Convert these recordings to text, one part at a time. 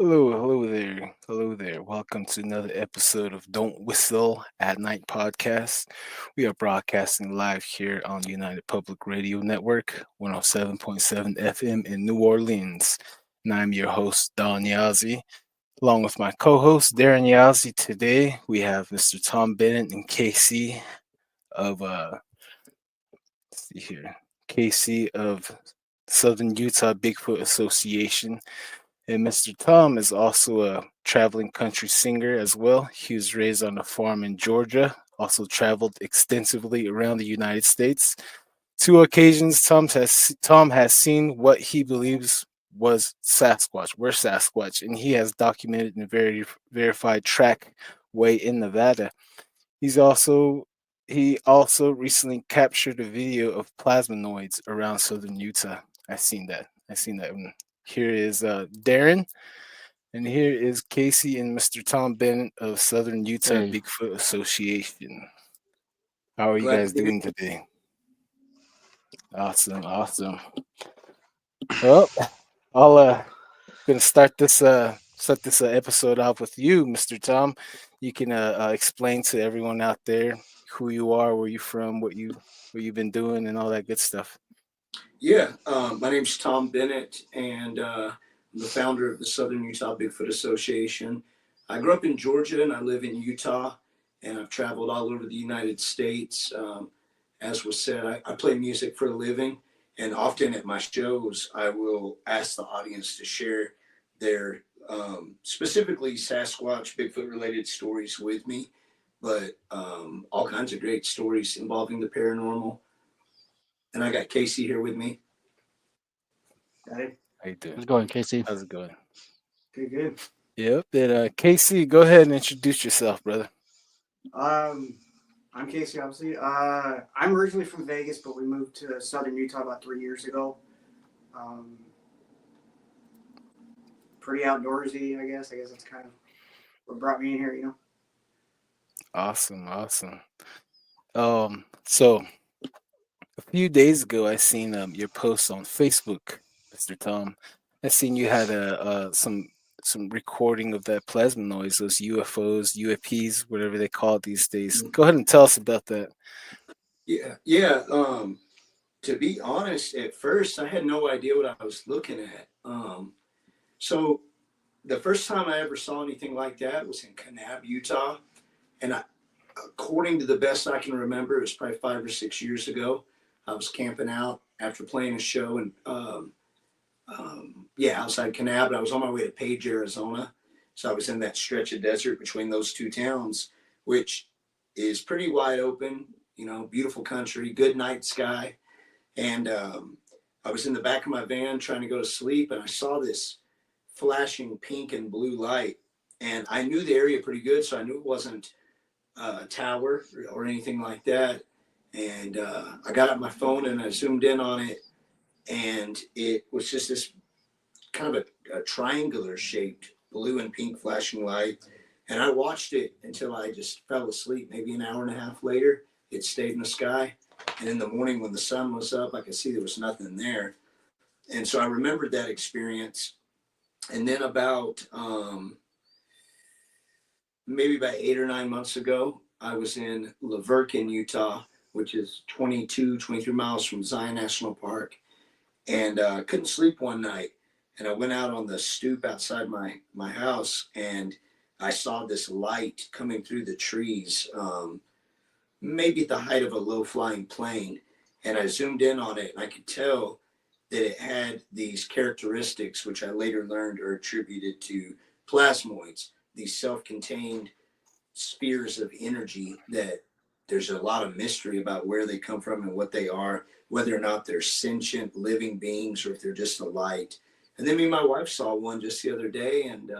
Hello there. Welcome to another episode of Don't Whistle at Night podcast. We are broadcasting live here on the United Public Radio Network, 107.7 FM in New Orleans. And I'm your host, Don Yazzie, along with my co-host, Darren Yazzie. Today, we have Mr. Tom Bennett and Casey of, let's see here, Casey of Southern Utah Bigfoot Association. And Mr. Tom is also a traveling country singer as well. He was raised on a farm in Georgia, also traveled extensively around the United States. Two occasions, Tom has seen what he believes was Sasquatch, were Sasquatch, and he has documented in a very verified track way in Nevada. He also recently captured a video of plasmoids around southern Utah. I seen that. And here is Darren, and here is Casey and Mr. Tom Bennett of Southern Utah Hey, Bigfoot Association. How are you Glad to guys be here. doing today? Awesome, awesome. Well, I'll gonna start this episode off with you, Mr. Tom. You can explain to everyone out there who you are, where you from, what you've been doing, and all that good stuff. Yeah, my name's Tom Bennett, and I'm the founder of the Southern Utah Bigfoot Association. I grew up in Georgia, and I live in Utah, and I've traveled all over the United States. As was said, I play music for a living, and often at my shows, I will ask the audience to share their specifically Sasquatch, Bigfoot-related stories with me, but all kinds of great stories involving the paranormal. And I got Casey here with me. Hey, How you doing? how's it going, Casey? How's it going? good. Yep. And Casey, go ahead and introduce yourself, brother. I'm Casey, obviously. I'm originally from Vegas, but we moved to Southern Utah about 3 years ago. Um, Pretty outdoorsy, I guess. I guess that's kind of what brought me in here. Awesome, awesome. So a few days ago, I seen your post on Facebook, Mr. Tom. I seen you had some recording of that plasma noise, those UFOs, UAPs, whatever they call it these days. Go ahead and tell us about that. Yeah. To be honest, at first I had no idea what I was looking at. So the first time I ever saw anything like that was in Kanab, Utah, and according to the best I can remember, it was probably 5 or 6 years ago. I was camping out after playing a show, and outside Kanab. And I was on my way to Page, Arizona, so I was in that stretch of desert between those two towns, which is pretty wide open. Beautiful country, good night sky. And I was in the back of my van trying to go to sleep, and I saw this flashing pink and blue light. And I knew the area pretty good, so I knew it wasn't a tower or anything like that. And I got out my phone and I zoomed in on it, and it was just this kind of a triangular shaped blue and pink flashing light. And I watched it until I just fell asleep. Maybe an hour and a half later, it stayed in the sky. And in the morning when the sun was up, I could see there was nothing there. And so I remembered that experience. And then maybe about 8 or 9 months ago, I was in Laverkin, Utah, which is 23 miles from Zion National Park. And couldn't sleep one night. And I went out on the stoop outside my house, and I saw this light coming through the trees, maybe at the height of a low-flying plane. And I zoomed in on it, and I could tell that it had these characteristics, which I later learned are attributed to plasmoids, these self-contained spheres of energy that there's a lot of mystery about where they come from and what they are, whether or not they're sentient living beings or if they're just a light. And then me and my wife saw one just the other day, and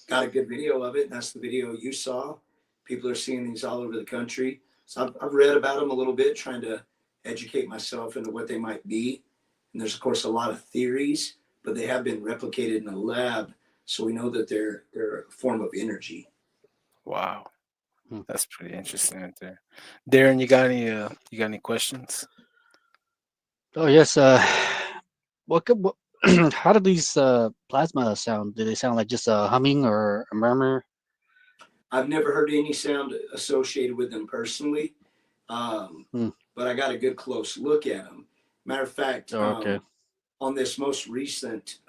got a good video of it. And that's the video you saw. People are seeing these all over the country. So I've read about them a little bit, trying to educate myself into what they might be. And there's, of course, a lot of theories, but they have been replicated in a lab. So we know that they're a form of energy. Wow, Hmm. that's pretty interesting right there. Darren, you got any questions? Oh yes. What How do these plasma sound? Do they sound like just a humming or a murmur? I've never heard any sound associated with them personally, Hmm. but I got a good close look at them. Matter of fact, Oh, okay. on this most recent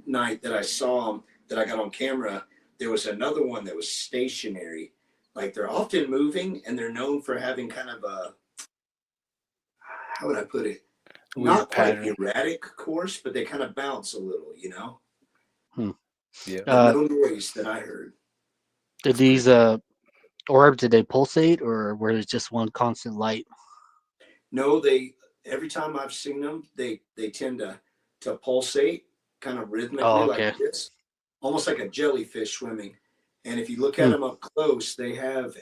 night that I saw them, that I got on camera, there was another one that was stationary. Like they're often moving, and they're known for having kind of a, how would I put it? Weird Not quite pattern. erratic course, but they kind of bounce a little, Hmm. Yeah. But no noise that I heard. Did these orbs, did they pulsate or were it just one constant light? No, they, every time I've seen them, they tend to pulsate kind of rhythmically Oh, like okay. this, almost like a jellyfish swimming. And if you look at Hmm. them up close, they have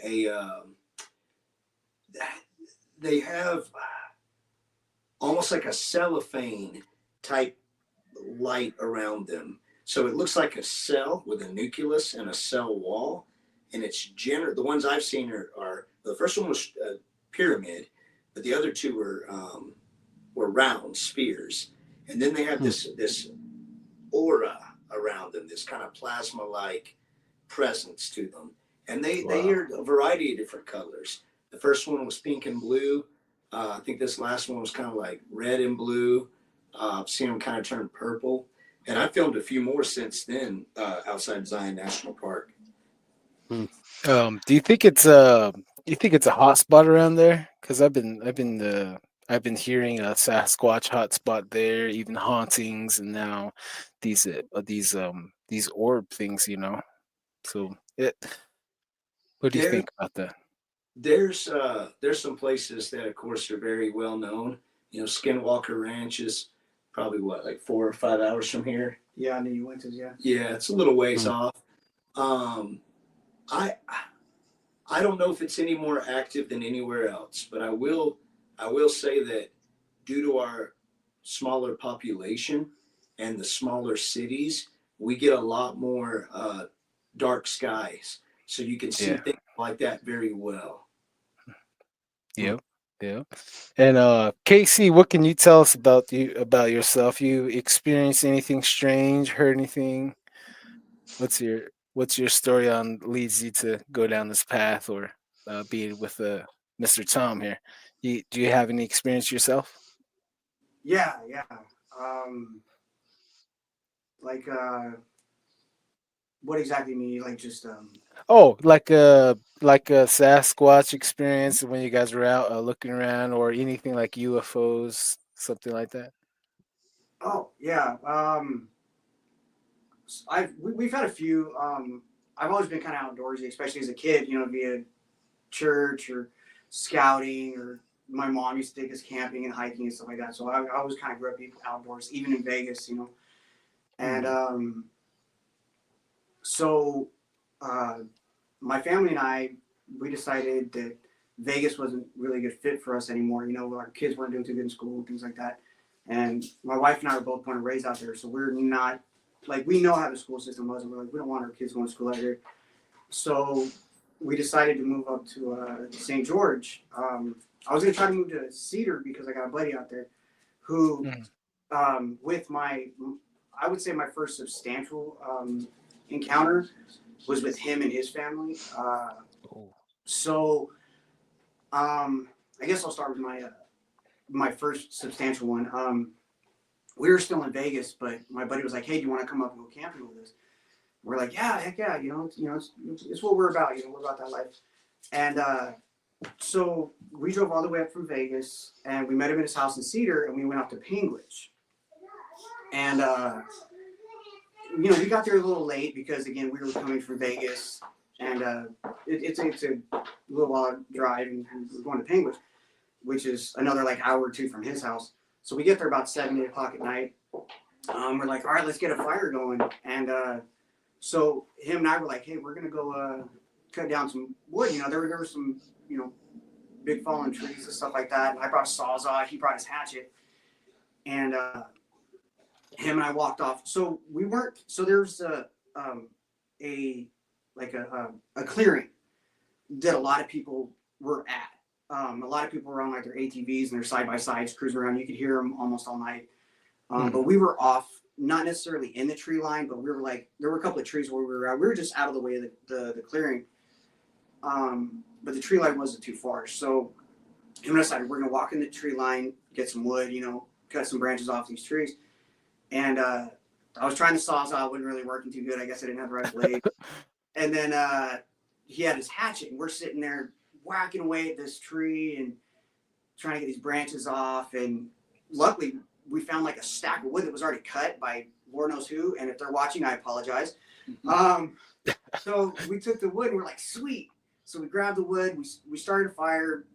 almost like a cellophane type light around them. So it looks like a cell with a nucleus and a cell wall. And it's the ones I've seen are the first one was a pyramid, but the other two were round spheres. And then they have this aura around them, this kind of plasma like presence to them. And they Wow. are a variety of different colors. The first one was pink and blue. I think this last one was kind of like red and blue. I've seen them kind of turn purple. And I filmed a few more since then outside Zion National Park. Do you think it's a hot spot around there? Because I've been hearing a Sasquatch hot spot there, even hauntings, and now these orb things, you know. So what do you There, think about that? there's some places that, of course, are very well known. Skinwalker Ranch is probably what, like 4 or 5 hours from here. Yeah, New Winters, yeah. Yeah, it's a little ways Hmm. off. Um, I I don't know if it's any more active than anywhere else, but I will say that due to our smaller population and the smaller cities, we get a lot more dark skies, so you can see Yeah. things like that very well. Yep. Yeah. And Casey, what can you tell us about yourself? You experienced anything strange, heard anything? What's your story on leads you to go down this path or be with Mr. Tom here? Do you have any experience yourself? Yeah, yeah. Um, like, what exactly mean? Like, just, Oh, like a Sasquatch experience when you guys were out looking around, or anything like UFOs, something like that. oh, yeah. We've had a few. I've always been kind of outdoorsy, especially as a kid. Via church or scouting, or my mom used to take us camping and hiking and stuff like that. So I always kind of grew up being outdoors, even in Vegas. And so uh, my family and I, we decided that Vegas wasn't really a good fit for us anymore. Our kids weren't doing too good in school and things like that. And my wife and I were both born and raised out there, so we're not like, we know how the school system was, and we're like, we don't want our kids going to school out here. So we decided to move up to St. George. I was going to try to move to Cedar because I got a buddy out there who, with I would say my first substantial encounter was with him and his family. Oh. So I guess I'll start with my first substantial one. We were still in Vegas, but my buddy was like, "Hey, do you want to come up and go camping with us?" We're like, "Yeah, heck yeah!" It's what we're about. We're about that life. And so we drove all the way up from Vegas, and we met him at his house in Cedar, and we went up to Pingwich. And we got there a little late because, again, we were coming from Vegas, and it's a little while drive, and we're going to Pingwich, which is another like hour or two from his house. So we get there about 7, 8 o'clock at night. We're like, all right, let's get a fire going. And so him and I were like, hey, we're gonna go cut down some wood. There were some big fallen trees and stuff like that. And I brought a sawzall. He brought his hatchet. And him and I walked off. So we weren't. So there's a clearing that a lot of people were at. A lot of people were on like their ATVs and their side by sides cruising around. You could hear them almost all night. But we were off, not necessarily in the tree line, but we were like, there were a couple of trees where we were at. We were just out of the way of the clearing. But the tree line wasn't too far. So him and I decided we're going to walk in the tree line, get some wood, you know, cut some branches off these trees. And I was trying to sawzall, it wasn't really working too good. I guess I didn't have the right blade. And then he had his hatchet, and we're sitting there whacking away at this tree and trying to get these branches off. And luckily, we found like a stack of wood that was already cut by Lord knows who. And if they're watching, I apologize. So we took the wood and we're like, sweet. So we grabbed the wood. We started a fire.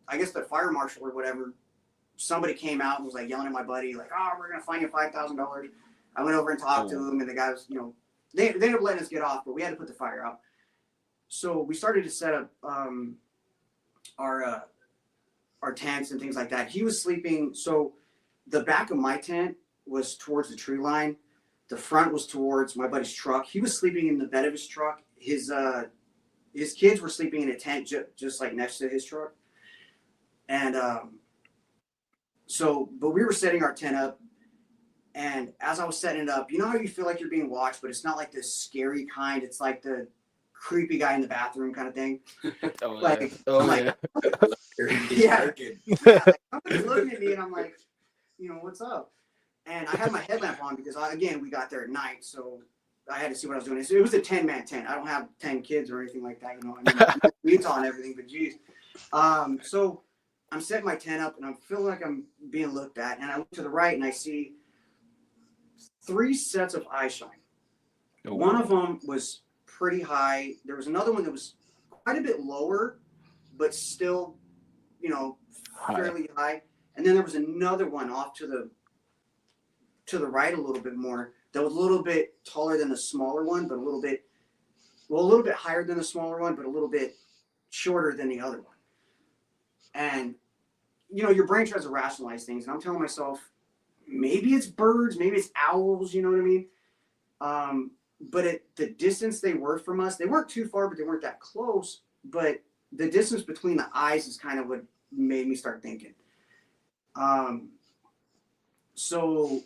I guess the fire marshal or whatever, somebody came out and was like yelling at my buddy, like, oh, we're going to fine you $5,000. I went over and talked to him, and the guy was, you know, they ended up letting us get off, but we had to put the fire out. So we started to set up our tents and things like that. He was sleeping. So the back of my tent was towards the tree line. The front was towards my buddy's truck. He was sleeping in the bed of his truck. His kids were sleeping in a tent just like next to his truck. And but we were setting our tent up. And as I was setting it up, you know how you feel like you're being watched, but it's not like this scary kind. It's like the creepy guy in the bathroom kind of thing. Like, like, yeah. Like, somebody's looking at me, and I'm like, you know, what's up? And I had my headlamp on because, we got there at night, so I had to see what I was doing. It was a 10-man tent. I don't have 10 kids or anything like that, you know. I mean, I'm Utah and everything, but geez. So I'm setting my tent up, and I'm feeling like I'm being looked at, and I look to the right, and I see 3 sets of eye shine. Oh, one of them was pretty high. There was another one that was quite a bit lower, but still, you know, fairly high. And then there was another one off to the right a little bit more that was a little bit taller than the smaller one, but a little bit higher than the smaller one, but a little bit shorter than the other one. And, you know, your brain tries to rationalize things. And I'm telling myself, maybe it's birds, maybe it's owls, you know what I mean? But at the distance they were from us, they weren't too far, but they weren't that close. But the distance between the eyes is kind of what made me start thinking. So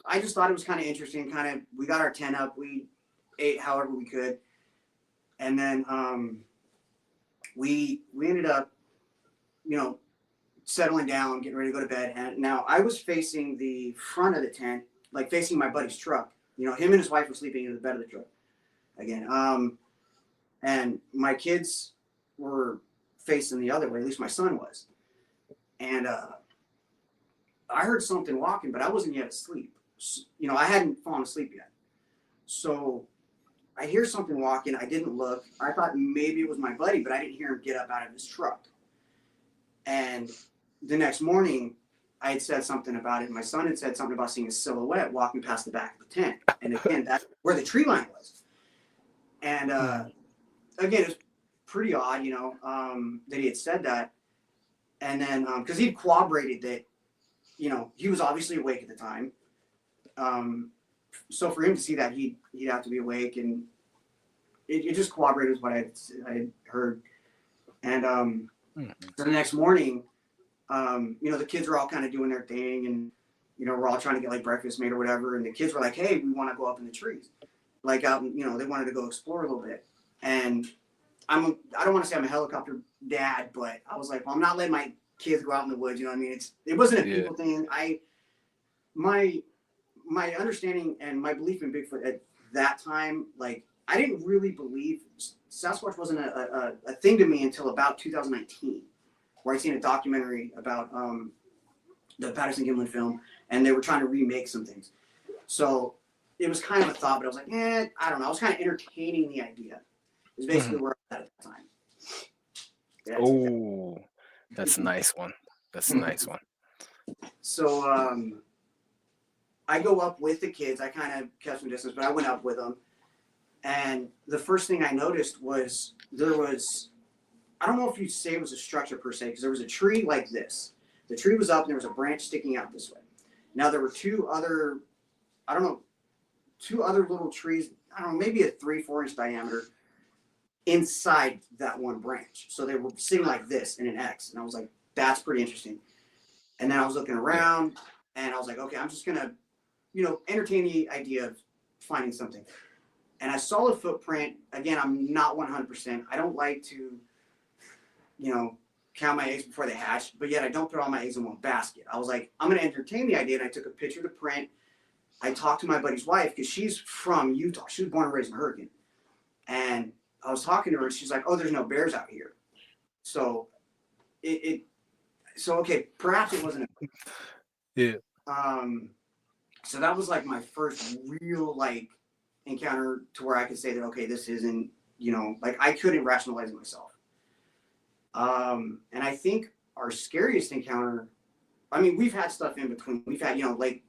I just thought it was kind of interesting. We got our tent up, we ate however we could. And then we ended up, you know, settling down, getting ready to go to bed. And now I was facing the front of the tent, like facing my buddy's truck. You know, him and his wife were sleeping in the bed of the truck again. And my kids were facing the other way, at least my son was. And I heard something walking, but I wasn't yet asleep. You know, I hadn't fallen asleep yet. So I hear something walking. I didn't look. I thought maybe it was my buddy, but I didn't hear him get up out of his truck. And the next morning, I had said something about it. My son had said something about seeing a silhouette walking past the back of the tent. And again, that's where the tree line was. And again, it was pretty odd, you know, that he had said that. And then, because he'd corroborated that, you know, he was obviously awake at the time. So for him to see that, he'd have to be awake. And it just corroborated with what I had heard. And so the next morning, you know, the kids were all kind of doing their thing, and, you know, we're all trying to get like breakfast made or whatever. And the kids were like, hey, we want to go up in the trees, like out, you know, they wanted to go explore a little bit. And I don't want to say I'm a helicopter dad, but I was like, well, I'm not letting my kids go out in the woods. You know what I mean? It wasn't a people thing. My understanding and my belief in Bigfoot at that time, like, I didn't really believe Sasquatch wasn't a thing to me until about 2019. Where I seen a documentary about the Patterson-Gimlin film, and they were trying to remake some things. So it was kind of a thought, but I was like, I don't know. I was kind of entertaining the idea. It was basically where I was at the time. Oh, that's a nice one. That's a nice one. So I go up with the kids. I kind of kept some distance, but I went up with them. And the first thing I noticed was there was, I don't know if you'd say it was a structure per se, because there was a tree like this. The tree was up and there was a branch sticking out this way. Now there were two other little trees, I don't know, maybe a 3-4 inch diameter inside that one branch. So they were sitting like this in an X. And I was like, that's pretty interesting. And then I was looking around, And I was like, okay, I'm just gonna, entertain the idea of finding something. And I saw a footprint. Again, I'm not 100%. I don't like to, count my eggs before they hatch, but yet I don't put all my eggs in one basket. I was like, I'm gonna entertain the idea, and I took a picture of the print. I talked to my buddy's wife because she's from Utah. She was born and raised in Hurricane. And I was talking to her, and she's like, "Oh, there's no bears out here." So okay, perhaps it wasn't. Yeah. So that was like my first real encounter to where I could say that, okay, this isn't, I couldn't rationalize it myself. And I think our scariest encounter, I mean, we've had stuff in between. We've had,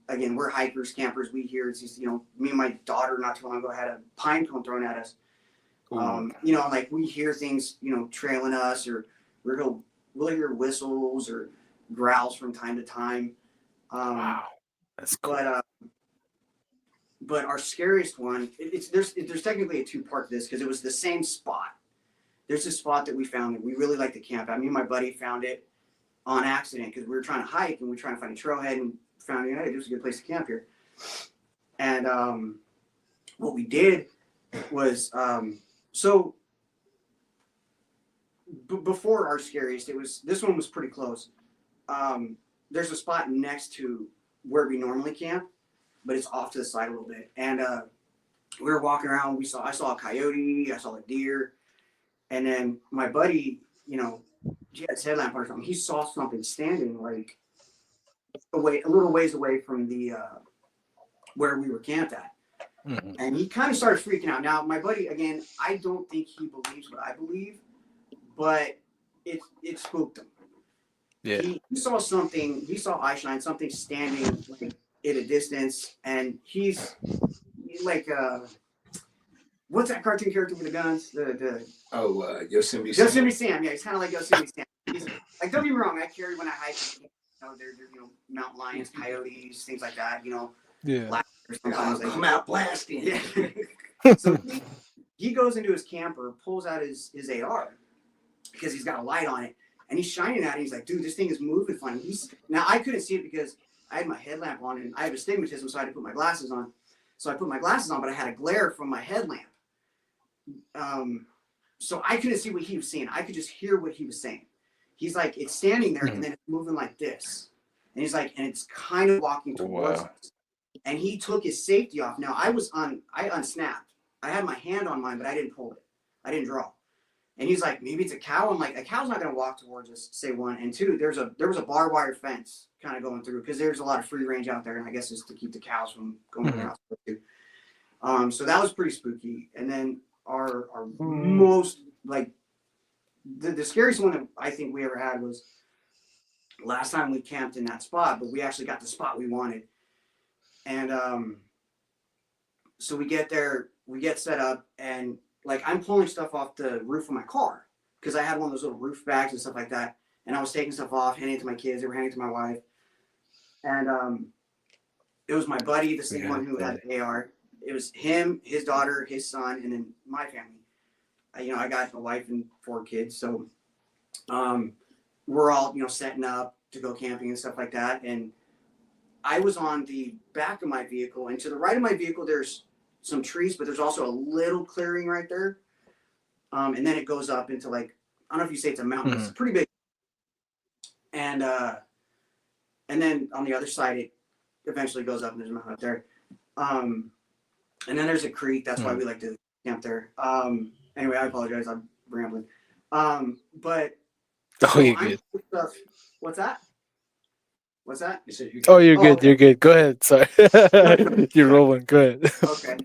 again, we're hikers, campers. We hear it's just, me and my daughter not too long ago had a pine cone thrown at us. We hear things, trailing us, or we'll hear whistles or growls from time to time. Wow, that's cool. But our scariest one, there's technically a two-part to this because it was the same spot. There's a spot that we found that we really like to camp at. Me and my buddy found it on accident because we were trying to hike and we were trying to find a trailhead and found, hey, there's a good place to camp here. And what we did was, before our scariest, this one was pretty close. There's a spot next to where we normally camp, but it's off to the side a little bit. And we were walking around. I saw a coyote. I saw a deer. And then my buddy, he had his headlamp on or something. He saw something standing a little ways away from the where we were camped at. Mm-hmm. And he kind of started freaking out. Now, my buddy, again, I don't think he believes what I believe, but it spooked him. Yeah. He saw something. He saw eye shine, something standing at a distance, and he's like, what's that cartoon character with the guns? Yosemite Sam. Yosemite Sam. Yeah, he's kind of like Yosemite Sam. He's like, don't get me wrong, I carry when I hike. There's mountain lions, coyotes, things like that. Yeah. Sometimes they come out blasting. Yeah. So he goes into his camper, pulls out his AR because he's got a light on it, and he's shining at it. He's like, dude, this thing is moving funny. Now I couldn't see it because I had my headlamp on and I have astigmatism, so I had to put my glasses on. So I put my glasses on, but I had a glare from my headlamp. So I couldn't see what he was seeing. I could just hear what he was saying. He's like, it's standing there, and then it's moving like this. And he's like, and it's kind of walking towards us. And he took his safety off. Now I unsnapped. I had my hand on mine, but I didn't pull it. I didn't draw. And he's like, maybe it's a cow. I'm like, a cow's not going to walk towards us, say one. And two, there was a barbed wire fence kind of going through because there's a lot of free range out there. And I guess it's to keep the cows from going around. So that was pretty spooky. And then our most, the scariest one that I think we ever had was last time we camped in that spot, but we actually got the spot we wanted. And so we get there, we get set up, and I'm pulling stuff off the roof of my car because I had one of those little roof bags and stuff like that. And I was taking stuff off, handing it to my kids. They were handing it to my wife. And it was my buddy, the same one who had the AR. It was him, his daughter, his son, and then my family. I got a wife and 4 kids. So we're all, setting up to go camping and stuff like that. And I was on the back of my vehicle, and to the right of my vehicle, there's some trees, but there's also a little clearing right there. And then it goes up into I don't know if you say it's a mountain, it's pretty big. And then on the other side, it eventually goes up and there's a mountain up there. And then there's a creek. That's why we like to camp there. Anyway, I apologize. I'm rambling. But you're good. What's that? What's that? You said you're good. Good. Okay. You're good. Go ahead. Sorry. You're rolling. Go ahead. Okay.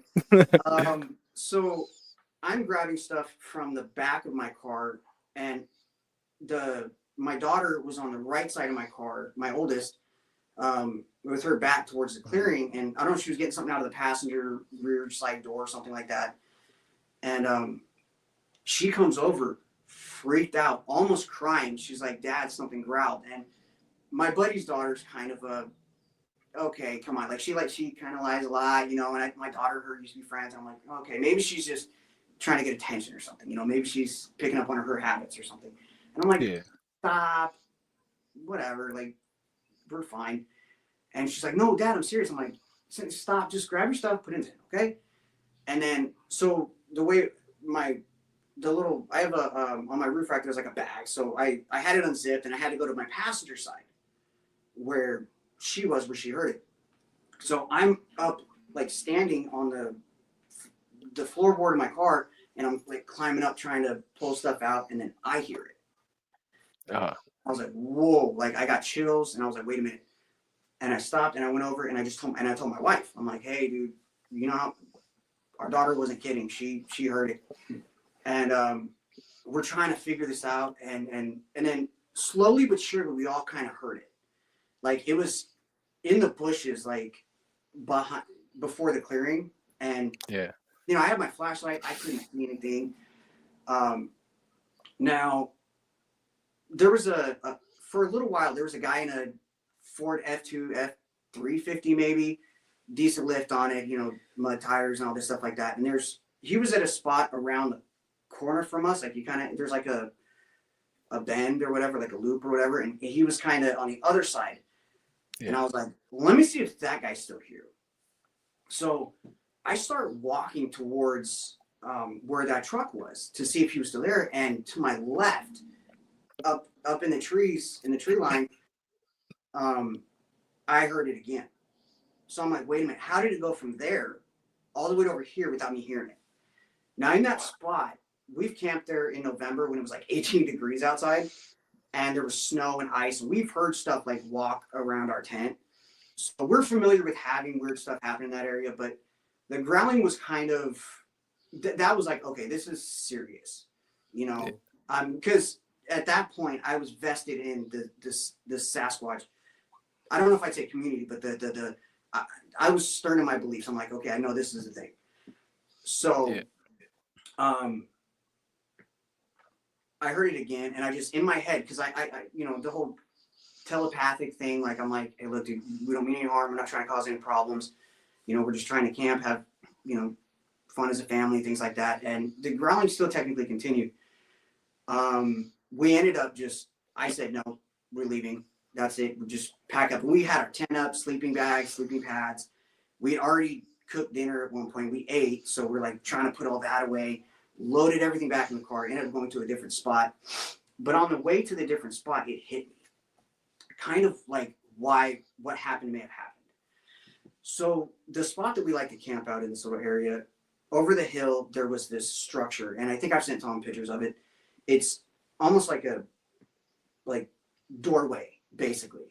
So I'm grabbing stuff from the back of my car, and my daughter was on the right side of my car, my oldest, with her back towards the clearing. And I don't know if she was getting something out of the passenger rear side door or something like that. And she comes over, freaked out, almost crying. She's like, Dad, something growled. And my buddy's daughter's kind of okay, come on. She kind of lies a lot, and my daughter, her used to be friends. I'm like, okay, maybe she's just trying to get attention or something, maybe she's picking up on her habits or something. And I'm like, Stop, whatever, we're fine. And she's like, no, Dad, I'm serious. I'm like, stop, just grab your stuff, put it in, okay? And then, so the way I have on my roof rack, there's like a bag. So I had it unzipped and I had to go to my passenger side where she heard it. So I'm up, like standing on the floorboard of my car, and I'm like climbing up trying to pull stuff out, and then I hear it. Uh-huh. I was like, whoa, like I got chills, and I was like, wait a minute. And I stopped and I went over and I told my wife, I'm like, hey dude, you know, our daughter wasn't kidding. She heard it. And we're trying to figure this out, and then slowly but surely we all kind of heard it. Like it was in the bushes, like before the clearing. And yeah, you know, I had my flashlight, I couldn't see anything. Now there was for a little while there was a guy in a Ford F2 F350 maybe, decent lift on it, you know, mud tires and all this stuff like that. And he was at a spot around the corner from us, like there's like a bend or whatever, like a loop or whatever, and he was kind of on the other side. Yeah. And I was like, well, let me see if that guy's still here. So I start walking towards where that truck was to see if he was still there, and to my left, up in the trees, in the tree line, I heard it again. So I'm like, wait a minute, how did it go from there all the way over here without me hearing it? Now in that spot, we've camped there in November when it was like 18 degrees outside and there was snow and ice, and we've heard stuff like walk around our tent. So we're familiar with having weird stuff happen in that area, but the growling was kind of, that was like, okay, this is serious, you know, because at that point I was vested in the Sasquatch. I don't know if I'd say community, but I was stern in my beliefs. I'm like, okay, I know this is a thing. So, I heard it again, and I just, in my head, because I you know, the whole telepathic thing, like, I'm like, hey, look, dude, we don't mean any harm. We're not trying to cause any problems. You know, we're just trying to camp, have, you know, fun as a family, things like that. And the growling still technically continued. We ended up I said, no, we're leaving. That's it. We just pack up. We had our tent up, sleeping bags, sleeping pads. We had already cooked dinner at one point. We ate. So we're like trying to put all that away, loaded everything back in the car, ended up going to a different spot. But on the way to the different spot, it hit me. Kind of like what happened may have happened. So the spot that we like to camp out in this little area, over the hill, there was this structure. And I think I've sent Tom pictures of it. It's almost like a doorway, basically.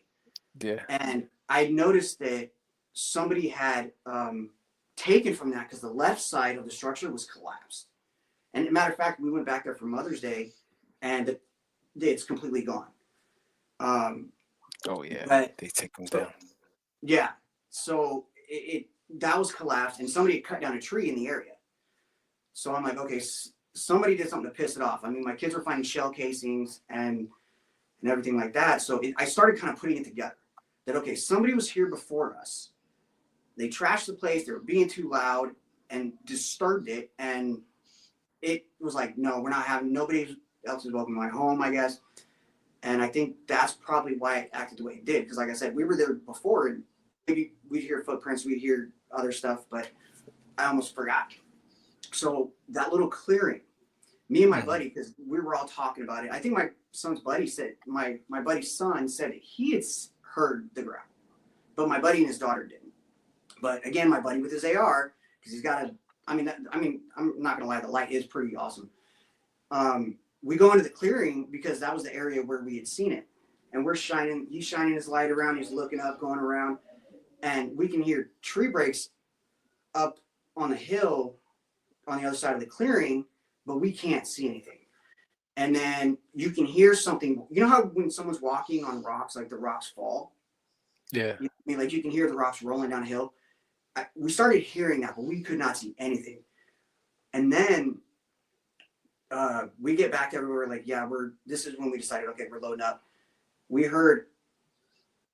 Yeah. And I noticed that somebody had taken from that because the left side of the structure was collapsed. And as a matter of fact, we went back there for Mother's Day, and it's completely gone. Oh yeah, but, they take them down. Yeah, so that was collapsed, and somebody had cut down a tree in the area. So I'm like, okay, somebody did something to piss it off. I mean, my kids were finding shell casings and everything like that. So I started kind of putting it together that, okay, somebody was here before us. They trashed the place. They were being too loud and disturbed it. And it was like, no, we're not having, nobody else is welcome to my home, I guess. And I think that's probably why it acted the way it did. Because like I said, we were there before, and maybe we'd hear footprints, we'd hear other stuff, but I almost forgot. So that little clearing, me and my buddy, because we were all talking about it. I think my son's buddy said, my buddy's son said that he had heard the growl, but my buddy and his daughter didn't. But again, my buddy with his AR, because he's got I'm not gonna lie, the light is pretty awesome. We go into the clearing because that was the area where we had seen it, and he's shining his light around. He's looking up, going around, and we can hear tree breaks up on the hill on the other side of the clearing, but we can't see anything. And then you can hear something. You know how when someone's walking on rocks, like the rocks fall? Yeah. I mean, like you can hear the rocks rolling down a hill. We started hearing that, but we could not see anything. And then we get back everywhere. Like, yeah, this is when we decided, okay, we're loading up. We heard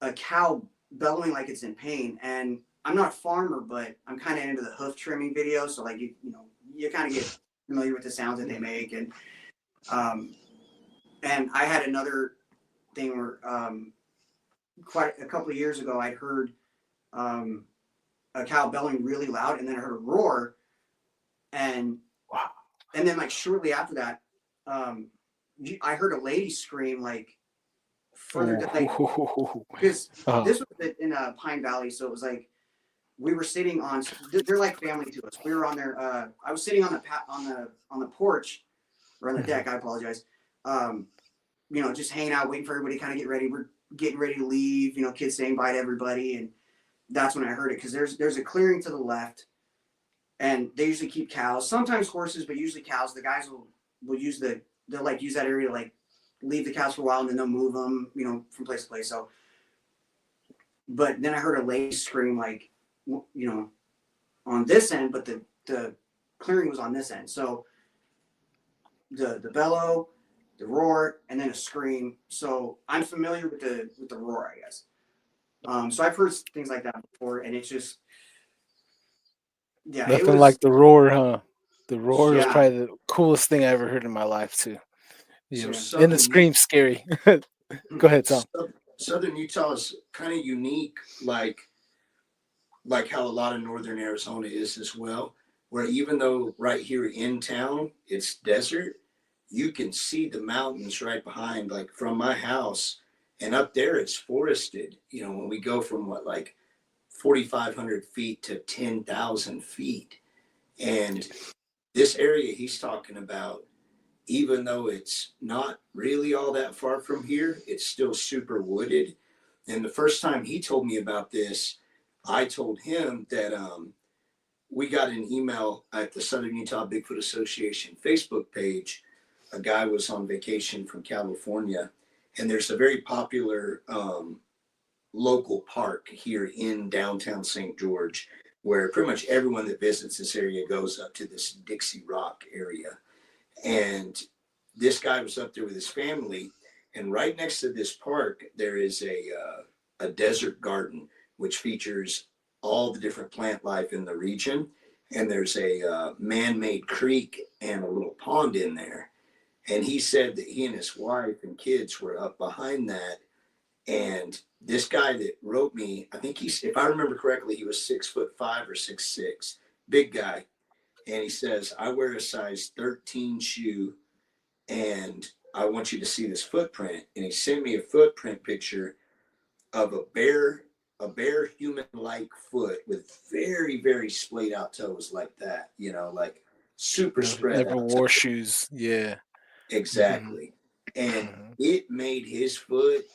a cow bellowing like it's in pain. And I'm not a farmer, but I'm kind of into the hoof trimming videos. So like, you kind of get familiar with the sounds that they make. And I had another thing where quite a couple of years ago, I heard a cow bellowing really loud, and then I heard a roar, and Wow. and then like shortly after that, I heard a lady scream like further like because this was in Pine Valley, so it was like we were sitting on. They're like family to us. We were on their. I was sitting on the porch or on the deck. I apologize. Just hanging out, waiting for everybody to kind of get ready. We're getting ready to leave. Kids saying bye to everybody, and that's when I heard it because there's a clearing to the left, and they usually keep cows, sometimes horses, but usually cows. The guys will use they'll like use that area to like leave the cows for a while, and then they'll move them, from place to place. So, but then I heard a lady scream like, on this end, but the clearing was on this end. So the bellow, the roar, and then a scream. So I'm familiar with the roar, I guess. So I've heard things like that before, and it's just, yeah, Nothing like the roar, huh? The roar is Yeah. probably the coolest thing I ever heard in my life, too. Yeah. So And the scream's scary. Go ahead, Tom. Southern Utah is kind of unique, like how a lot of northern Arizona is as well, where even though right here in town it's desert, you can see the mountains right behind, like from my house, and up there it's forested. When we go from like 4,500 feet to 10,000 feet, and this area he's talking about, even though it's not really all that far from here, it's still super wooded. And the first time he told me about this, I told him that we got an email at the Southern Utah Bigfoot Association Facebook page. A guy was on vacation from California, and there's a very popular local park here in downtown St. George, where pretty much everyone that visits this area goes up to this Dixie Rock area. And this guy was up there with his family, and right next to this park, there is a desert garden, which features all the different plant life in the region. And there's a man-made creek and a little pond in there. And he said that he and his wife and kids were up behind that. And this guy that wrote me, I think if I remember correctly, he was 6'5" or 6'6", big guy. And he says, I wear a size 13 shoe, and I want you to see this footprint. And he sent me a footprint picture of a bare human-like foot with very, very splayed out toes like that, like super spread Never out wore toes. shoes. Yeah. Exactly. And it made his foot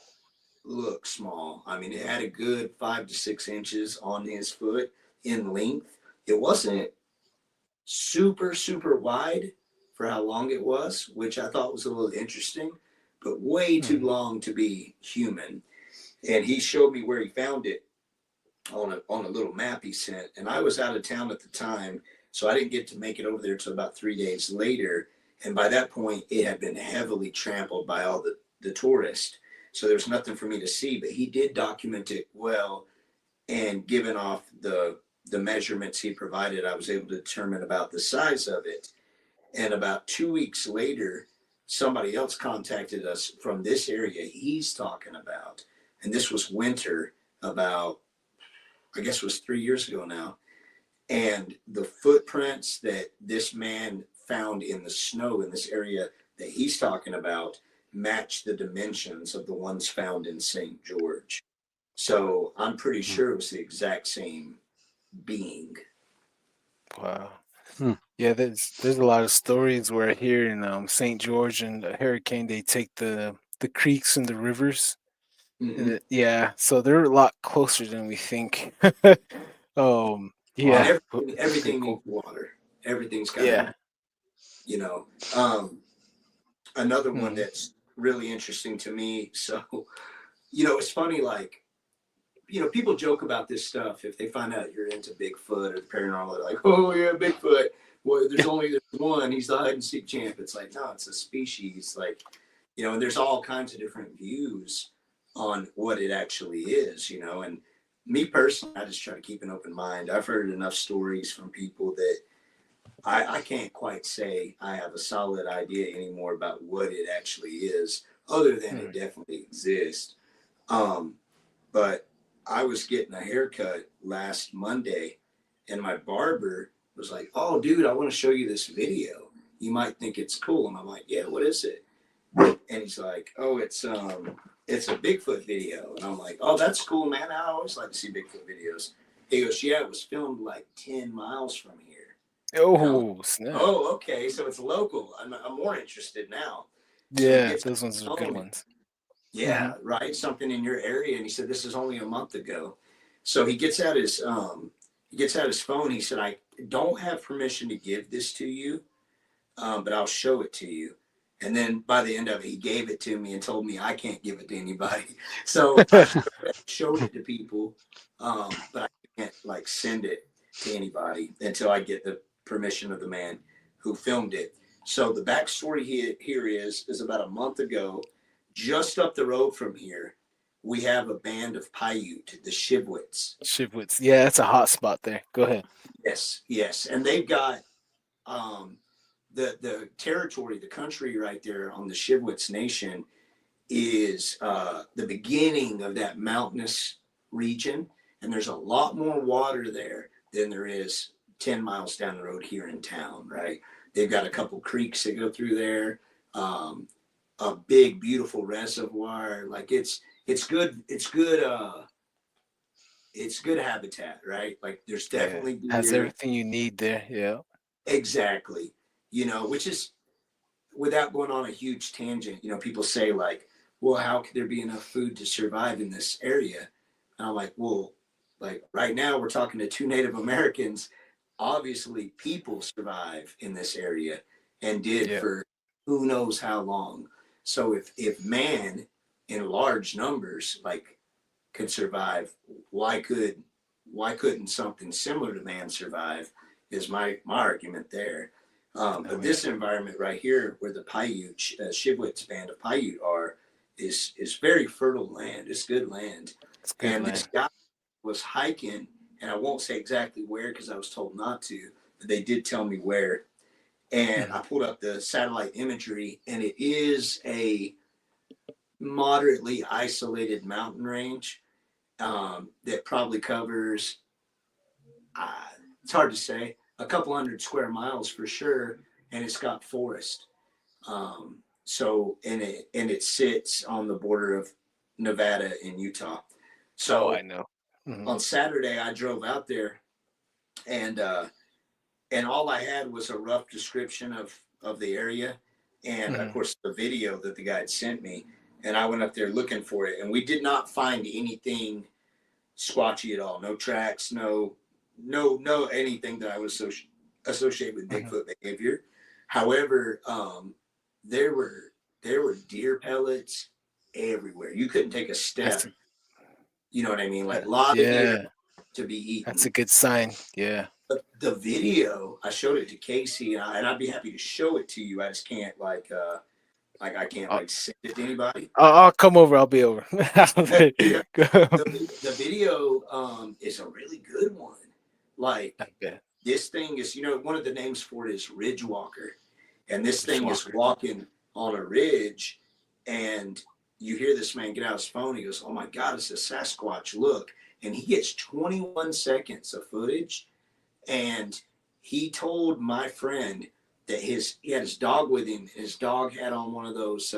look small. I mean, it had a good 5 to 6 inches on his foot in length. It wasn't super, super wide for how long it was, which I thought was a little interesting, but way too long to be human. And he showed me where he found it on a little map he sent. And I was out of town at the time, so I didn't get to make it over there till about 3 days later. And by that point, it had been heavily trampled by all the tourists. So there's nothing for me to see, but he did document it well. And given off the measurements he provided, I was able to determine about the size of it. And about 2 weeks later, somebody else contacted us from this area he's talking about. And this was winter, about, I guess it was 3 years ago now. And the footprints that this man found in the snow in this area that he's talking about match the dimensions of the ones found in St. George. So I'm pretty sure it was the exact same being. Wow. Yeah, there's a lot of stories where here in St. George and a hurricane, they take the creeks and the rivers. Mm-hmm. Yeah, so they're a lot closer than we think. Yeah, Pretty everything cool. needs water. Everything's got Yeah. Another one that's really interesting to me. So, it's funny, like, people joke about this stuff if they find out you're into Bigfoot or the paranormal. They're like, oh yeah, Bigfoot. Well, there's one. He's the hide and seek champ. It's like, no, it's a species. Like, and there's all kinds of different views on what it actually is. And me personally, I just try to keep an open mind. I've heard enough stories from people that I can't quite say I have a solid idea anymore about what it actually is, other than it definitely exists. But I was getting a haircut last Monday, and my barber was like, "Oh, dude, I want to show you this video. You might think it's cool." And I'm like, "Yeah, what is it?" And he's like, "Oh, it's a Bigfoot video." And I'm like, "Oh, that's cool, man. I always like to see Bigfoot videos." He goes, "Yeah, it was filmed like 10 miles from here." Oh, snap. Oh, okay, so it's local. I'm more interested now. So he Yeah, gets those ones are good home. ones. Yeah, right. Something in your area, and he said this is only a month ago. So he gets out his phone. He said, "I don't have permission to give this to you, but I'll show it to you." And then by the end of it, he gave it to me and told me I can't give it to anybody. So I showed it to people, but I can't like send it to anybody until I get the permission of the man who filmed it. So the backstory here is about a month ago, just up the road from here, we have a band of Paiute, the Shivwits. Shipwits. Yeah, that's a hot spot there. Go ahead. Yes, and they've got the territory, the country right there on the Shivwits Nation is the beginning of that mountainous region, and there's a lot more water there than there is 10 miles down the road here in town, right? They've got a couple creeks that go through there, a big, beautiful reservoir. Like it's good habitat, right? Like there's definitely has deer. everything you need there. Yeah. Exactly. Which is, without going on a huge tangent, people say like, well, how could there be enough food to survive in this area? And I'm like, well, like right now we're talking to two Native Americans. Obviously people survive in this area and did for who knows how long. So if man in large numbers like could survive, why couldn't something similar to man survive is my argument there. But this environment right here where the Paiute, Shivwits band of Paiute are, is very fertile land. It's good land. It's good and land. This guy was hiking, and I won't say exactly where because I was told not to, but they did tell me where. And I pulled up the satellite imagery, and it is a moderately isolated mountain range that probably covers, it's hard to say, a couple hundred square miles for sure, and it's got forest. So and it sits on the border of Nevada and Utah. So I know. On Saturday I drove out there, and all I had was a rough description of the area, and of course the video that the guy had sent me, and I went up there looking for it, and we did not find anything squatchy at all. No tracks, no anything that I would associate with Bigfoot behavior. However, there were deer pellets everywhere. You couldn't take a step. You know what I mean? Like a lot of deer to be eaten. That's a good sign. Yeah. But the video, I showed it to Casey, and I'd be happy to show it to you. I just can't I can't send it to anybody. I'll come over. I'll be over. The video is a really good one. Like this thing is, one of the names for it is Ridge Walker, and this thing is walking on a ridge, and you hear this man get out his phone. He goes, "Oh my God, it's a Sasquatch! Look!" And he gets 21 seconds of footage, and he told my friend that he had his dog with him. His dog had on one of those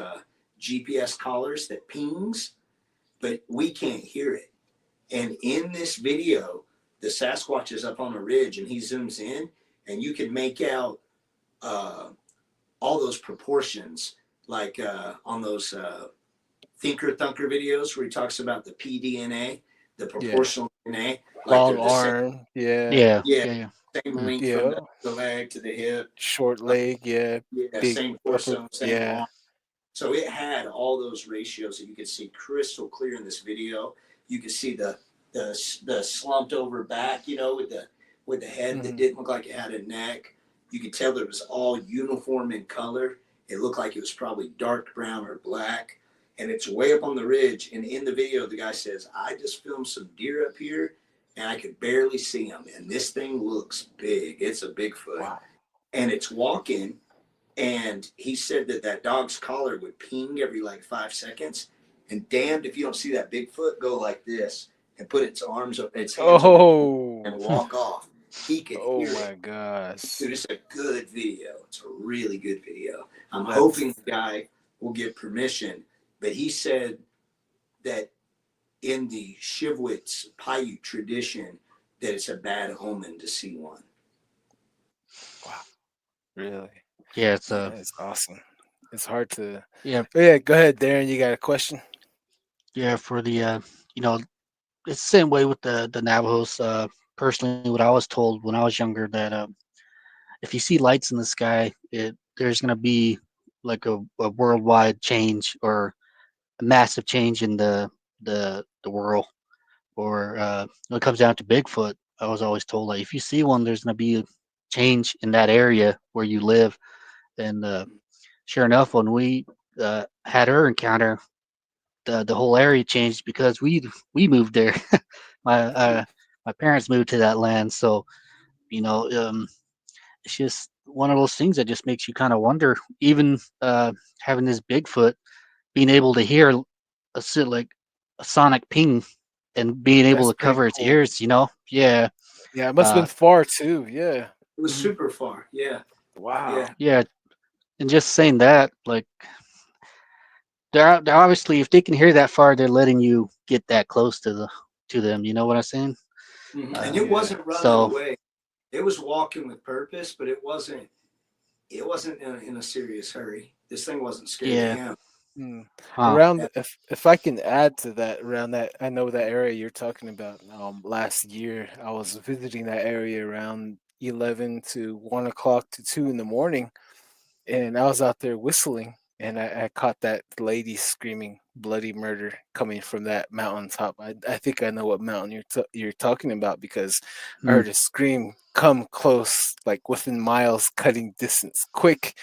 GPS collars that pings, but we can't hear it. And in this video, the Sasquatch is up on a ridge, and he zooms in, and you can make out all those proportions, like on those Thinker Thunker videos where he talks about the pDNA, the proportional DNA. Long arm, yeah. Same length from the leg to the hip. Short leg, big same torso, same arm. So it had all those ratios that you could see crystal clear in this video. You could see the slumped over back, with the head that didn't look like it had a neck. You could tell that it was all uniform in color. It looked like it was probably dark brown or black. And it's way up on the ridge. And in the video, the guy says, "I just filmed some deer up here, and I could barely see them. And this thing looks big. It's a Bigfoot." Wow. And it's walking. And he said that dog's collar would ping every like 5 seconds. And damned if you don't see that Bigfoot go like this and put its arms up, its hands on and Oh, walk off. He could oh hear my it. gosh. Dude, it's a good video. It's a really good video. I'm That's hoping the guy will give permission, but he said that in the Shivwits Paiute tradition, that it's a bad omen to see one. wow, really. Yeah, it's Yeah, it's awesome. It's hard to. yeah, Oh, yeah, go ahead, Darren. You got a question? yeah, for the you know, it's the same way with the Navajos. Personally, what I was told when I was younger that if you see lights in the sky, there's gonna be like a worldwide change or a massive change in the world. Or when it comes down to Bigfoot, I was always told like if you see one, there's gonna be a change in that area where you live. And sure enough, when we had our encounter, the whole area changed because we moved there. my my parents moved to that land, so you know, it's just one of those things that just makes you kind of wonder. Even having this Bigfoot, being able to hear like a sonic ping and being able That's to pretty cover its cool. ears, yeah, Yeah, it must have uh, been far too. Yeah. It was mhm, super far. Yeah. Wow. Yeah. yeah, and just saying that, like they're obviously if they can hear that far, they're letting you get that close to them. You know what I'm saying? And Uh, it Yeah. wasn't running so away. It was walking with purpose, but it wasn't. It wasn't in a serious hurry. This thing wasn't scared of yeah, him. Hmm. huh? Around if I can add to that, around that, I know that area you're talking about. Last year I was visiting that area around 11 to 1 o'clock to 2 in the morning, and I was out there whistling, and I caught that lady screaming bloody murder coming from that mountaintop. I think I know what mountain you're talking about because I Mm, heard a scream come close, like within miles, cutting distance, quick.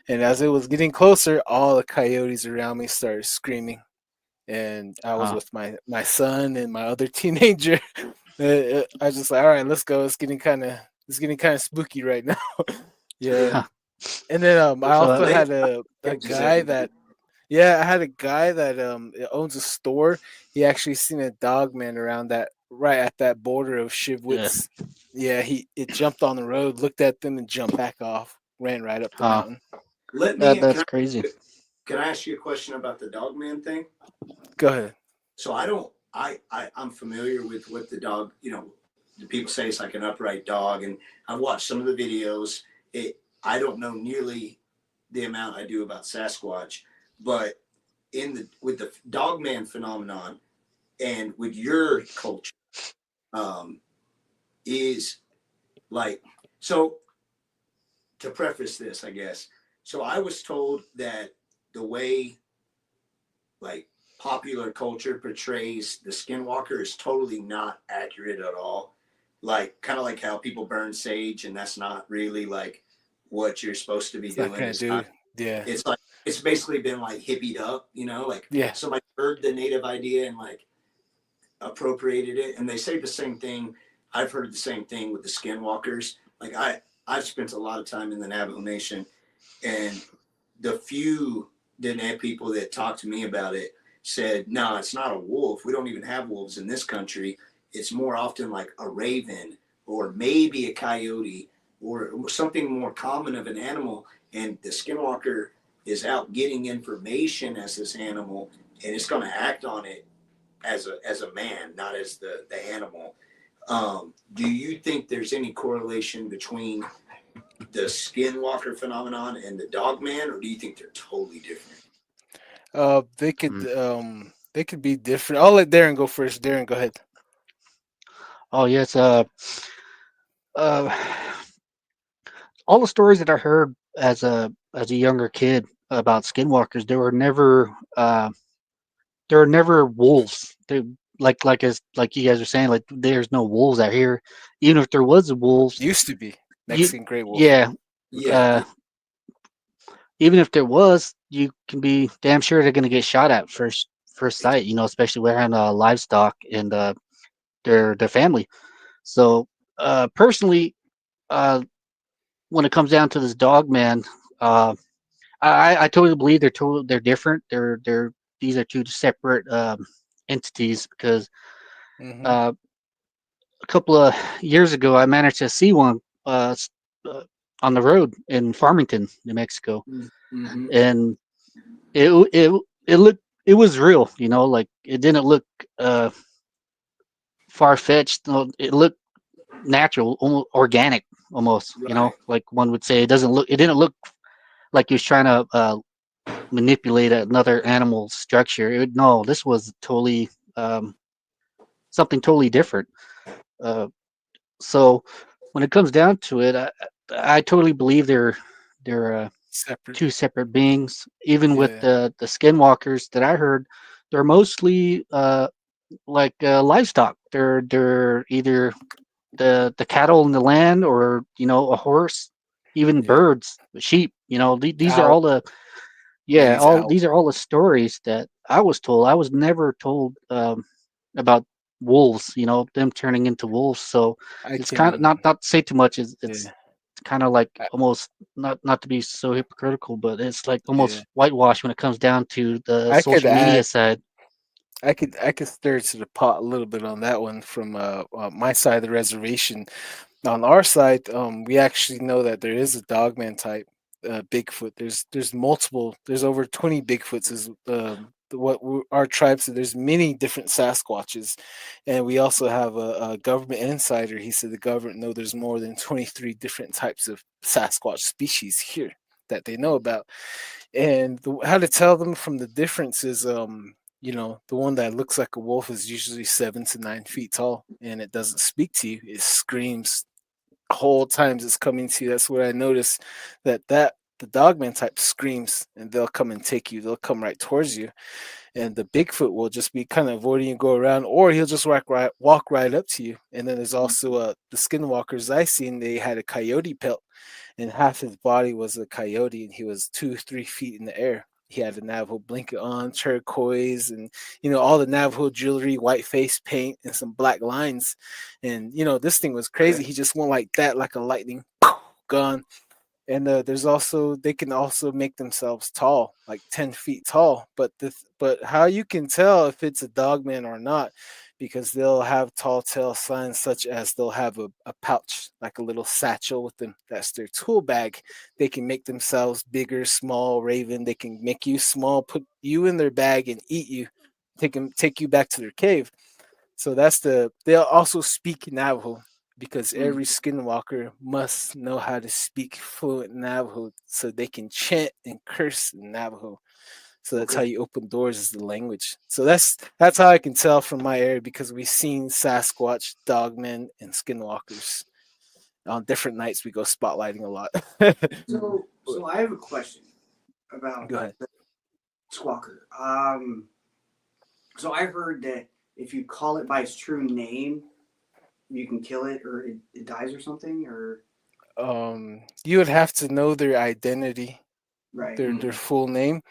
And as it was getting closer, all the coyotes around me started screaming. And I was huh? with my son and my other teenager. I was just like, all right, let's go. It's getting kind of spooky right now. Yeah. Yeah. Huh. And then I The So also lady had a catches guy everything. that yeah, I had a guy that owns a store. He actually seen a dog man around that right at that border of yeah, Shivwits. Yeah, it jumped on the road, looked at them and jumped back off, ran right up the huh? mountain. Let me. That that's crazy. Can I ask you a question about the dog man thing? Go ahead. So I don't. I'm familiar with what the dog. The people say it's like an upright dog, and I've watched some of the videos. I don't know nearly the amount I do about Sasquatch, but with the dog man phenomenon and with your culture, um, is like so. To preface this, I guess. So I was told that the way like popular culture portrays the skinwalker is totally not accurate at all. Like kind of like how people burn sage and that's not really like what you're supposed to be It's not doing. gonna It's do. not. Yeah. It's like it's basically been like hippied up, like Yeah. somebody heard the native idea and like appropriated it. And they say the same thing. I've heard the same thing with the skinwalkers. Like I've spent a lot of time in the Navajo Nation, and the few Diné people that talked to me about it said, no, it's not a wolf. We don't even have wolves in this country. It's more often like a raven or maybe a coyote or something more common of an animal. And the skinwalker is out getting information as this animal, and it's going to act on it as a man, not as the animal. Do you think there's any correlation between the skinwalker phenomenon and the dog man, or do you think they're totally different? They could Mm. they could be different. I'll let Darren go first. Darren, go ahead. Oh yes. Uh, all the stories that I heard as a younger kid about skinwalkers, there were never wolves. They like you guys are saying, like there's no wolves out here. Even if there was wolves, Used to be you Mexican gray wolf. yeah, Yeah, uh, even if there was, you can be damn sure they're gonna get shot at first sight. Especially wearing livestock and their family. So personally, uh, when it comes down to this dog man, uh, I totally believe they're different. These are two separate entities because Mm-hmm. A couple of years ago, I managed to see one on the road in Farmington, New Mexico, Mm-hmm. and it was real. Like it didn't look uh, far fetched. No, it looked natural, almost organic, almost. Right. Like one would say, it didn't look like he was trying to manipulate another animal's structure. No, this was totally something totally different. Uh, so when it comes down to it, I totally believe they're Separate. two separate beings. Even with Yeah. the skinwalkers that I heard, they're mostly like livestock. They're either the cattle in the land, or a horse, even Yeah. birds, sheep. These are Owl. all the Maybe yeah, it's all owl. these are all the stories that I was told. I was never told about wolves. Them turning into wolves. So I it's kind of can. not to say too much. It's Yeah. kind of like I, almost not to be so hypocritical, but it's like yeah. almost whitewash when it comes down to the I could social media add. side. I could stir to the pot a little bit on that one from my side of the reservation. On our side, we actually know that there is a dogman type Bigfoot. There's multiple. There's over 20 Bigfoots. Is our tribe said. There's many different Sasquatches, and we also have a government insider. He said the government know there's more than 23 different types of Sasquatch species here that they know about. And how to tell them from the difference is, the one that looks like a wolf is usually 7 to 9 feet tall, and it doesn't speak to you. It screams whole times it's coming to you. That's where I noticed that the dogman type screams, and they'll come and take you. They'll come right towards you, and the Bigfoot will just be kind of avoiding you, go around, or he'll just walk right up to you. And then there's also the skinwalkers I seen. They had a coyote pelt, and half his body was a coyote, and he was 2 3 feet in the air. He had a Navajo blanket on, turquoise, and all the Navajo jewelry, white face paint, and some black lines. And this thing was crazy. He just went like that, like a lightning, gone. And there's also they can also make themselves tall, like 10 feet tall. But how you can tell if it's a dogman or not, because they'll have tall tale signs such as they'll have a pouch, like a little satchel with them. That's their tool bag. They can make themselves bigger, small, raven. They can make you small, put you in their bag and eat you, take you back to their cave. So they'll also speak Navajo, because every Mm-hmm. skinwalker must know how to speak fluent Navajo so they can chant and curse in Navajo. So that's how Okay. you open doors, is the language. So that's how I can tell from my area, because we've seen Sasquatch, dogmen, and skinwalkers. On different nights we go spotlighting a lot. So I have a question about Go ahead. the squawker. So I heard that if you call it by its true name, you can kill it, or it dies or something, or You would have to know their identity, right. their full name,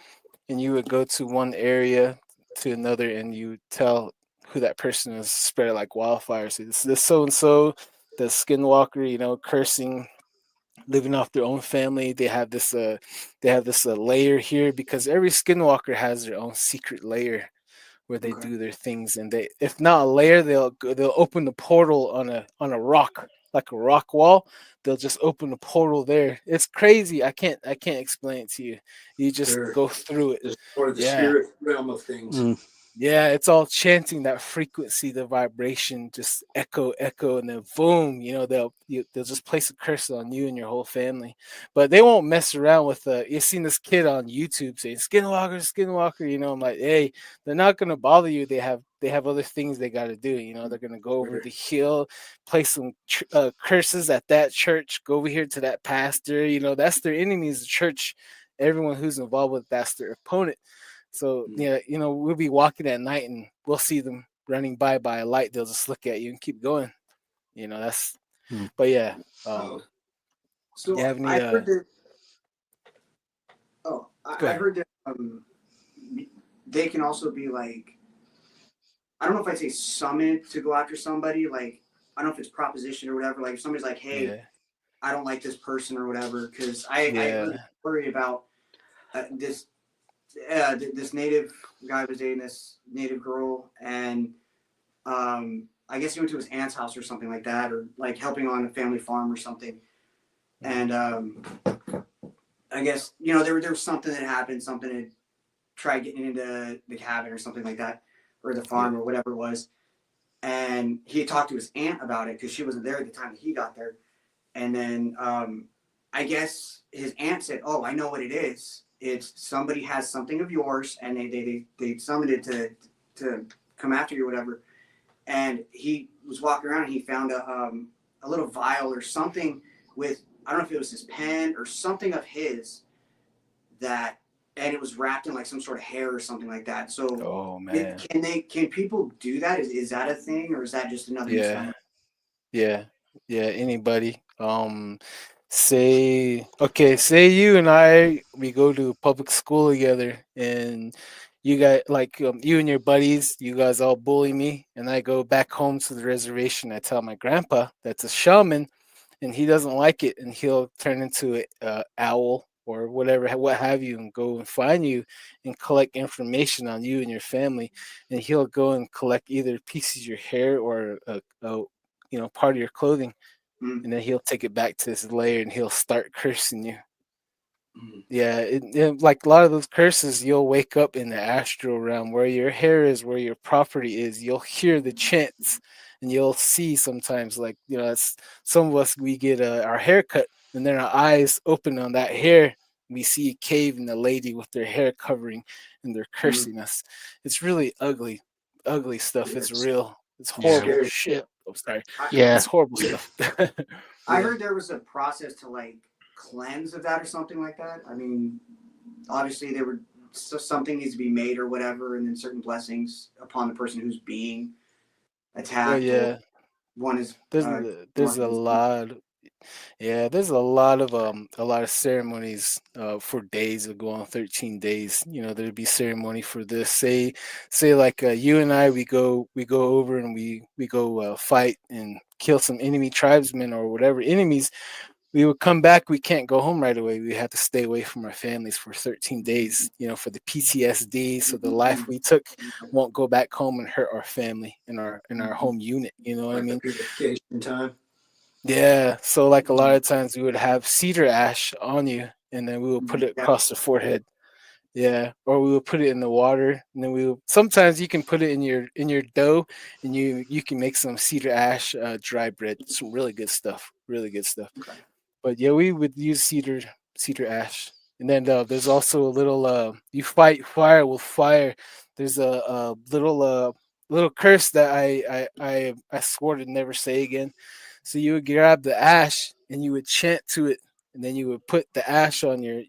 and you would go to one area to another, and you tell who that person is, spread it like wildfire. So this so and so, the skinwalker, cursing, living off their own family. They have this layer here, because every skinwalker has their own secret layer where they Okay. do their things. And they, if not a layer, they'll open the portal on a rock, like a rock wall. They'll just open the portal there. It's crazy. I can't explain it to you. You just Sure. go through it. Just or the Yeah. spirit realm of things. Mm. Yeah, it's all chanting that frequency, the vibration, just echo, echo, and then boom, they'll just place a curse on you and your whole family. But they won't mess around with you've seen this kid on YouTube saying skinwalker, skinwalker. I'm like, hey, they're not gonna bother you. They have other things they got to do. They're gonna go over Sure. the hill, place some curses at that church, go over here to that pastor. That's their enemies, the church. Everyone who's involved with that's their opponent. So yeah, we'll be walking at night and we'll see them running by a light. They'll just look at you and keep going. That's. Mm. But yeah, Oh, you So have any? I heard that. Oh, Go I ahead. heard that they can also be like, I don't know if I'd say summoned to go after somebody. Like, I don't know if it's proposition or whatever. Like, if somebody's like, hey, Yeah, I don't like this person or whatever. Because I heard a yeah, story about this native guy was dating this native girl, and I guess he went to his aunt's house or something like that, or like helping on a family farm or something. And I guess, you know, there was something that happened, something that tried getting into the cabin or something like that, or the farm or whatever it was. And he had talked to his aunt about it because she wasn't there at the time that he got there. And then I guess his aunt said, "Oh, I know what it is. It's somebody has something of yours, and they summoned it to come after you or whatever." And he was walking around and he found a little vial or something with, I don't know if it was his pen or something of his, that, and it was wrapped in like some sort of hair or something like that. So Oh man. can people do that? Is that a thing, or is that just another Yeah. misnomer? Yeah. Yeah. Anybody. Say you and I, we go to public school together, and you guys, like, you and your buddies, you guys all bully me, and I go back home to the reservation. I tell my grandpa that's a shaman, and he doesn't like it, and he'll turn into a owl or whatever, what have you, and go and find you and collect information on you and your family, and he'll go and collect either pieces of your hair or part of your clothing, Mm. and then he'll take it back to his lair and he'll start cursing you. Mm. Yeah, like a lot of those curses, you'll wake up in the astral realm where your hair is, where your property is. You'll hear the chants, and you'll see sometimes, like, some of us, we get our hair cut, and then our eyes open on that hair. We see a cave and a lady with their hair covering, and they're Mm. cursing us. It's really ugly, ugly stuff. It's Yes. real. It's Yeah. horrible Scary. shit. Oh, sorry. Yeah. It's horrible stuff. I Yeah. heard there was a process to like cleanse of that or something like that. I mean, obviously there were something needs to be made or whatever, and then certain blessings upon the person who's being Well, attacked, or yeah. one is There's a lot. Yeah, there's a lot of ceremonies for days that go on 13 days. There'd be ceremony for this. Say like you and I, we go over and we go fight and kill some enemy tribesmen or whatever enemies. We would come back. We can't go home right away. We have to stay away from our families for 13 days. For the PTSD, so the life we took won't go back home and hurt our family in our home unit. You know what I Like the mean? purification time. Yeah, so like a lot of times we would have cedar ash on you, and then we would put it Yeah. across the forehead. Yeah, or we would put it in the water, and then sometimes you can put it in your dough, and you can make some cedar ash dry bread. Some really good stuff. Really good stuff. Okay. But yeah, we would use cedar ash, and then there's also a little you fight fire with fire. There's a little curse that I swore to never say again. So you would grab the ash and you would chant to it, and then you would put the ash on your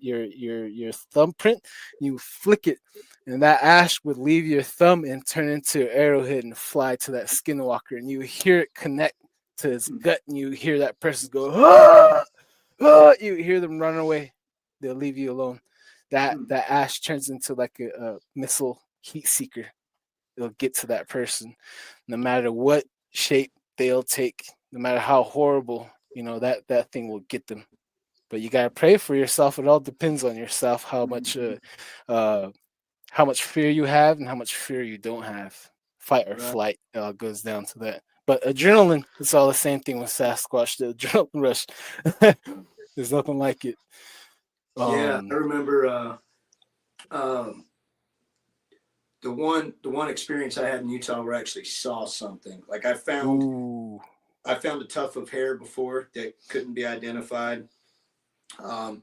thumbprint. And you would flick it, and that ash would leave your thumb and turn into an arrowhead and fly to that skinwalker, and you would hear it connect to his gut, and you hear that person go, ah! Oh, you hear them run away. They'll leave you alone. That ash turns into like a missile heat seeker. It'll get to that person, no matter what shape they'll take, no matter how horrible. That thing will get them. But you gotta pray for yourself. It all depends on yourself how much fear you have and how much fear you don't have. Fight or Right. flight goes down to that. But adrenaline, it's all the same thing with Sasquatch. The adrenaline rush. There's nothing like it. Yeah, I remember the one experience I had in Utah where I actually saw something. Like I found Ooh. a tuft of hair before that couldn't be identified. I've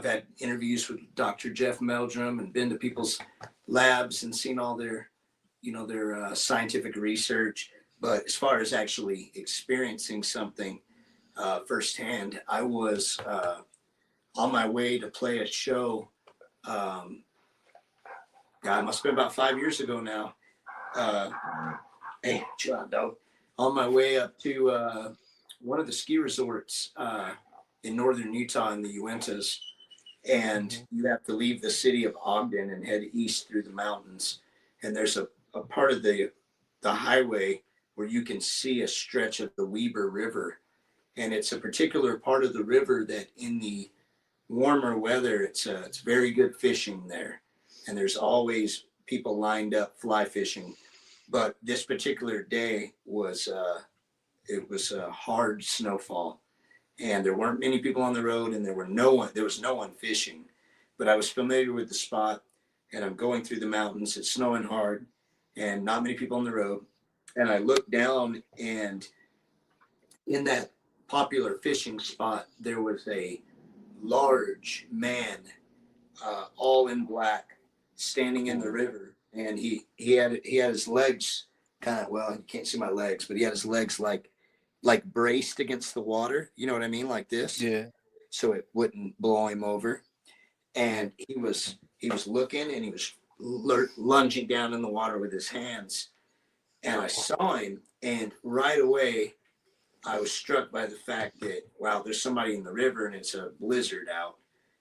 had interviews with Dr. Jeff Meldrum and been to people's labs and seen all their scientific research. But as far as actually experiencing something firsthand, I was on my way to play a show. God, it must have been about 5 years ago now. Hey, chill out, dog. On my way up to one of the ski resorts in northern Utah in the Uintas, and you have to leave the city of Ogden and head east through the mountains. And there's a part of the highway where you can see a stretch of the Weber River, and it's a particular part of the river that in the warmer weather it's very good fishing there, and there's always people lined up fly fishing. But this particular day was it was a hard snowfall, and there weren't many people on the road, and there was no one fishing. But I was familiar with the spot, and I'm going through the mountains. It's snowing hard, and not many people on the road. And I looked down, and in that popular fishing spot, there was a large man, all in black, standing in the river, and he had his legs kind of, well, you can't see my legs, but he had his legs like braced against the water. You know what I mean, like this, Yeah. so it wouldn't blow him over. And he was looking, and he was lunging down in the water with his hands, and I saw him, and right away I was struck by the fact that, wow, there's somebody in the river and it's a blizzard out.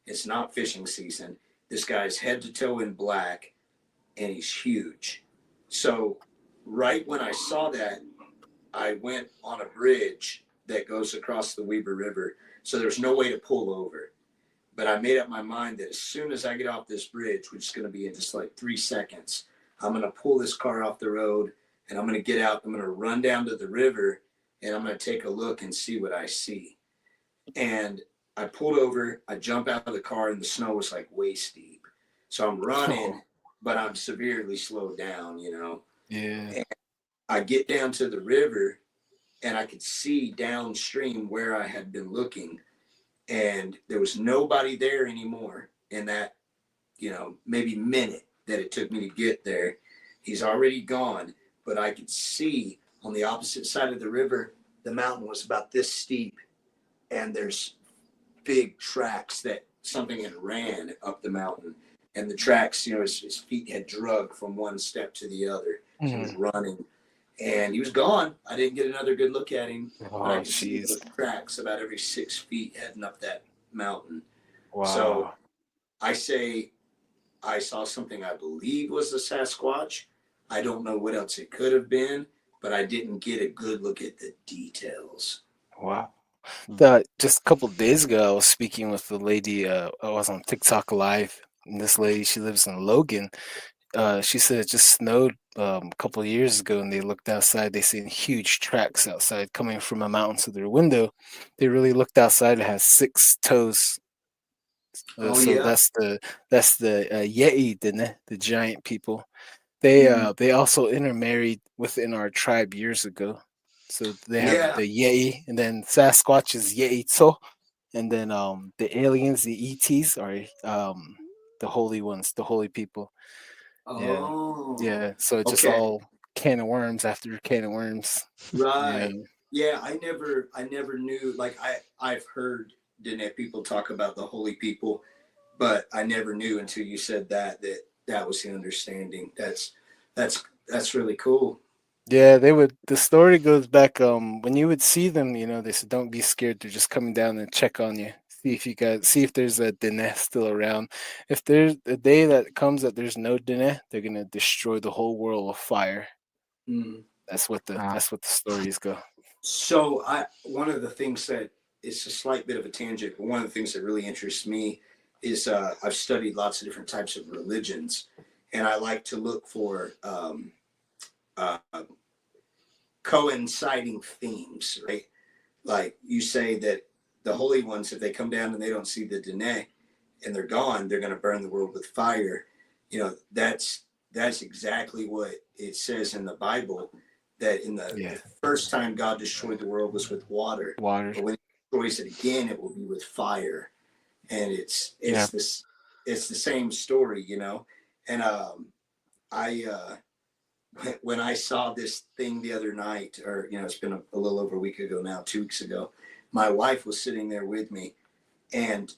It's not fishing season. This guy's head to toe in black, and he's huge. So right when I saw that, I went on a bridge that goes across the Weber River. So there's no way to pull over. But I made up my mind that as soon as I get off this bridge, which is going to be in just like 3 seconds, I'm going to pull this car off the road, and I'm going to get out. I'm going to run down to the river, and I'm going to take a look and see what I see. And I pulled over, I jumped out of the car, and the snow was like waist deep. So I'm running, but I'm severely slowed down, you know. Yeah. And I get down to the river, and I could see downstream where I had been looking, and there was nobody there anymore in that, you know, maybe minute that it took me to get there. He's already gone, but I could see on the opposite side of the river, the mountain was about this steep, and there's big tracks that something had ran up the mountain, and the tracks, you know, his feet had drug from one step to the other. So he was running, and he was gone. I didn't get another good look at him, but I could see those tracks about every 6 feet heading up that mountain. Wow. So I say I saw something I believe was a Sasquatch. I don't know what else it could have been, but I didn't get a good look at the details. Wow. Just a couple of days ago, I was speaking with the lady. I was on TikTok Live, and this lady, she lives in Logan. She said it just snowed a couple of years ago, and they looked outside. They seen huge tracks outside coming from a mountain to their window. They really looked outside. It has 6 toes. So Yeah. that's the Yeti, the giant people. They also intermarried within our tribe years ago. So they have the Yeti, and then Sasquatch is Yeito, and then the aliens, the ETs, are the holy ones, the holy people. Oh. Yeah. So it's just all can of worms after can of worms. Right. Yeah, I never knew, like I've heard Dene people talk about the holy people, but I never knew until you said that was the understanding. That's really cool. Yeah, they would. The story goes back. When you would see them, you know, they said, "Don't be scared. They're just coming down and check on you. See if there's a Dene still around. If there's a day that comes that there's no Dene, they're gonna destroy the whole world with fire." That's what the stories go. So one of the things that, it's a slight bit of a tangent, but one of the things that really interests me is I've studied lots of different types of religions, and I like to look for coinciding themes, right? Like you say that the holy ones, if they come down and they don't see the Dene and they're gone, they're going to burn the world with fire. You know, that's exactly what it says in the Bible, that in the first time God destroyed the world was with water. But when he destroys it again, it will be with fire. And it's the same story, you know. And when I saw this thing the other night, or, you know, it's been a little over a week ago now, 2 weeks ago, my wife was sitting there with me, and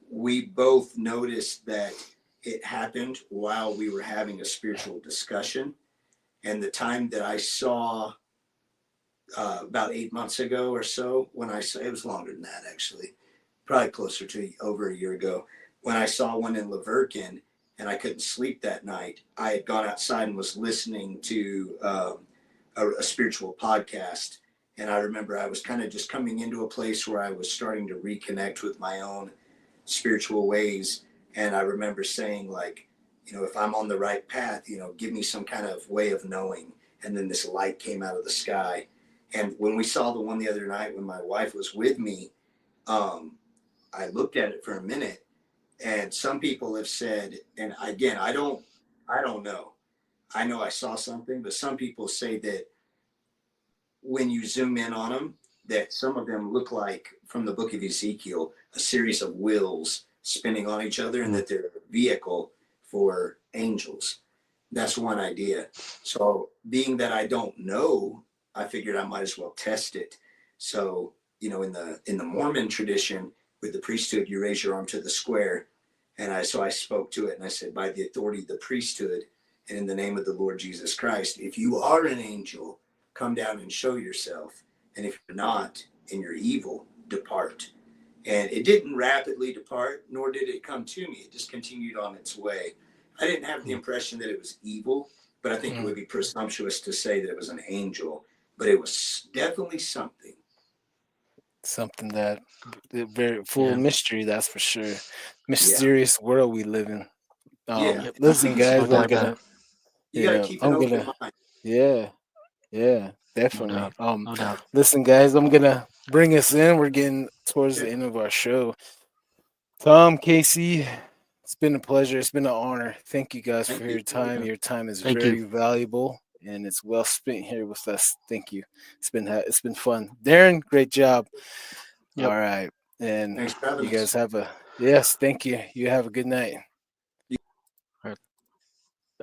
we both noticed that it happened while we were having a spiritual discussion. And the time that I saw about 8 months ago or so, when I saw, it was longer than that actually, probably closer to over a year ago, when I saw one in Laverkin, and I couldn't sleep that night. I had gone outside and was listening to a spiritual podcast. And I remember I was kind of just coming into a place where I was starting to reconnect with my own spiritual ways. And I remember saying, like, you know, if I'm on the right path, you know, give me some kind of way of knowing. and then this light came out of the sky. And when we saw the one the other night when my wife was with me, I looked at it for a minute, and some people have said, and again, I don't know. I know I saw something, but some people say that when you zoom in on them, that some of them look like, from the book of Ezekiel, a series of wheels spinning on each other, and that they're a vehicle for angels. That's one idea. So being that I don't know, I figured I might as well test it. So, in the Mormon tradition, with the priesthood, you raise your arm to the square. And I spoke to it, and I said, by the authority of the priesthood and in the name of the Lord Jesus Christ, if you are an angel, come down and show yourself. And if you're not, and you're evil, depart. And it didn't rapidly depart, nor did it come to me. It just continued on its way. I didn't have the impression that it was evil, but I think it would be presumptuous to say that it was an angel. But it was definitely something. Something that very full of mystery, that's for sure. Mysterious world we live in. Listen, guys, No doubt about it. You got to keep an open mind. Yeah, definitely. No doubt. Listen, guys, I'm gonna bring us in. We're getting towards the end of our show. Tom, Casey, it's been a pleasure. It's been an honor. Thank you guys for your time. Your time is very valuable, and it's well spent here with us. Thank you. It's been fun. Darren, great job. All right, and thanks for having you guys have a thank you. You have a good night.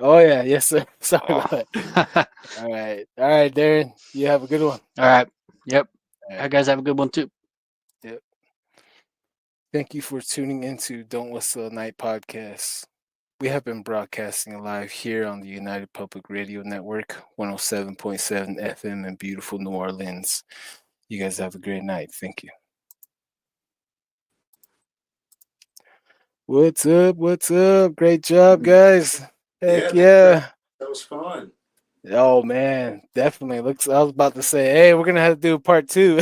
Oh yeah, yes sir. Sorry about that. All right, Darren. You have a good one. All right. Yep. All right, guys, have a good one too. Yep. Thank you for tuning into Don't Whistle at Night podcast. We have been broadcasting live here on the United Public Radio Network, 107.7 FM in beautiful New Orleans. You guys have a great night. Thank you. What's up? What's up? Great job, guys. Heck yeah. That was fun. Oh man, definitely. I was about to say, hey, we're gonna have to do a part 2.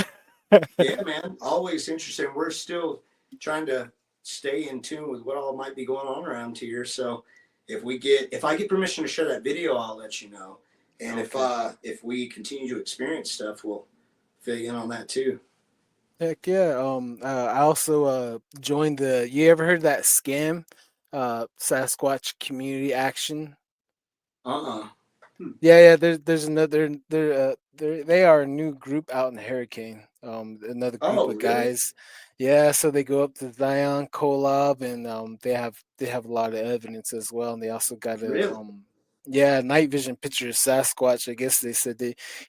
Yeah, man. Always interesting. We're still trying to stay in tune with what all might be going on around here. So if I get permission to share that video, I'll let you know. And if we continue to experience stuff, we'll fill you in on that too. Heck yeah. I also joined you ever heard of that scam? Sasquatch community action. Yeah. There's another. They are a new group out in Hurricane. Another group of guys. Yeah, so they go up to Zion Collab, and they have a lot of evidence as well, and they also got a night vision picture of Sasquatch. I guess they said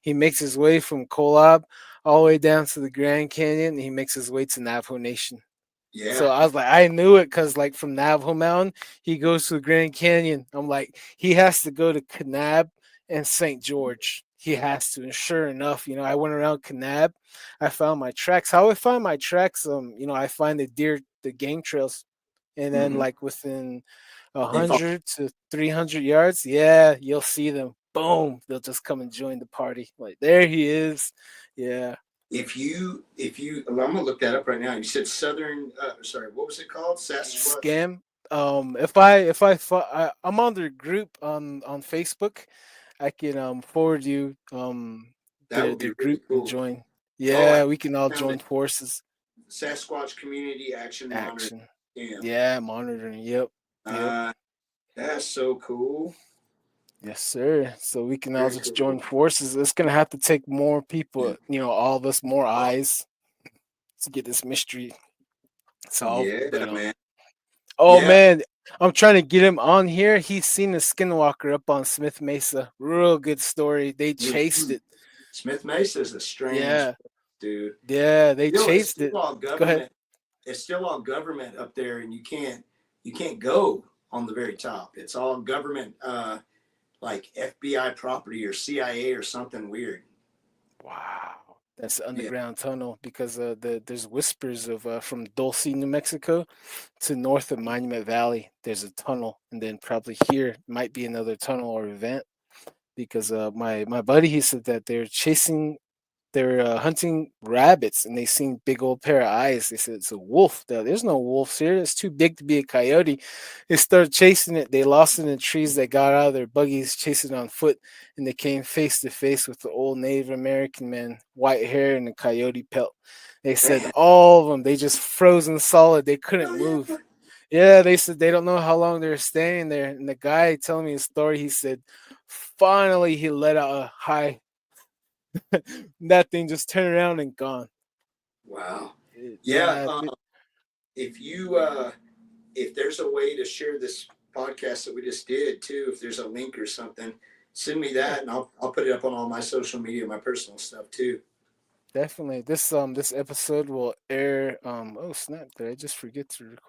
he makes his way from Collab all the way down to the Grand Canyon, and he makes his way to Navajo Nation. Yeah. So I was like, I knew it because like from Navajo Mountain, he goes to the Grand Canyon. I'm like, he has to go to Kanab and St. George. He has to. And sure enough, I went around Kanab. I found my tracks. How I find my tracks, I find the game trails. And then like within 100 to 300 yards, you'll see them. Boom. They'll just come and join the party. Like, there he is. Yeah. If you, I'm gonna look that up right now. You said Southern. Sorry, what was it called? Scam. I'm on their group on Facebook. I can forward you their group cool. and join. Yeah, we can all join forces. Sasquatch Community Action. Yeah, monitoring. Yep. That's so cool. Yes, sir. So we can all just join forces. It's gonna have to take more people, all of us, more eyes to get this mystery solved. Man. Man, I'm trying to get him on here. He's seen a skinwalker up on Smith Mesa. Real good story. They chased it. Smith Mesa is a strange dude. Yeah, they chased it. Go ahead. It's still all government up there, and you can't go on the very top. It's all government, like FBI property or CIA or something weird. Wow. That's the underground tunnel because there's whispers of from Dulce, New Mexico to north of Monument Valley. There's a tunnel, and then probably here might be another tunnel or event because my buddy, he said that they're chasing They're hunting rabbits, and they seen big old pair of eyes. They said it's a wolf. There's no wolves here. It's too big to be a coyote. They started chasing it. They lost it in the trees. They got out of their buggies, chasing it on foot, and they came face to face with the old Native American man, white hair and a coyote pelt. They said all of them, they just frozen solid. They couldn't move. Yeah, they said they don't know how long they're staying there. And the guy telling me his story, he said, finally he let out a high. That thing just turned around and gone. Wow. Yeah, Yeah. If you if there's a way to share this podcast that we just did too, if there's a link or something, send me that, and I'll put it up on all my social media, my personal stuff too. definitely. This episode will air. Oh snap! Did I just forget to record?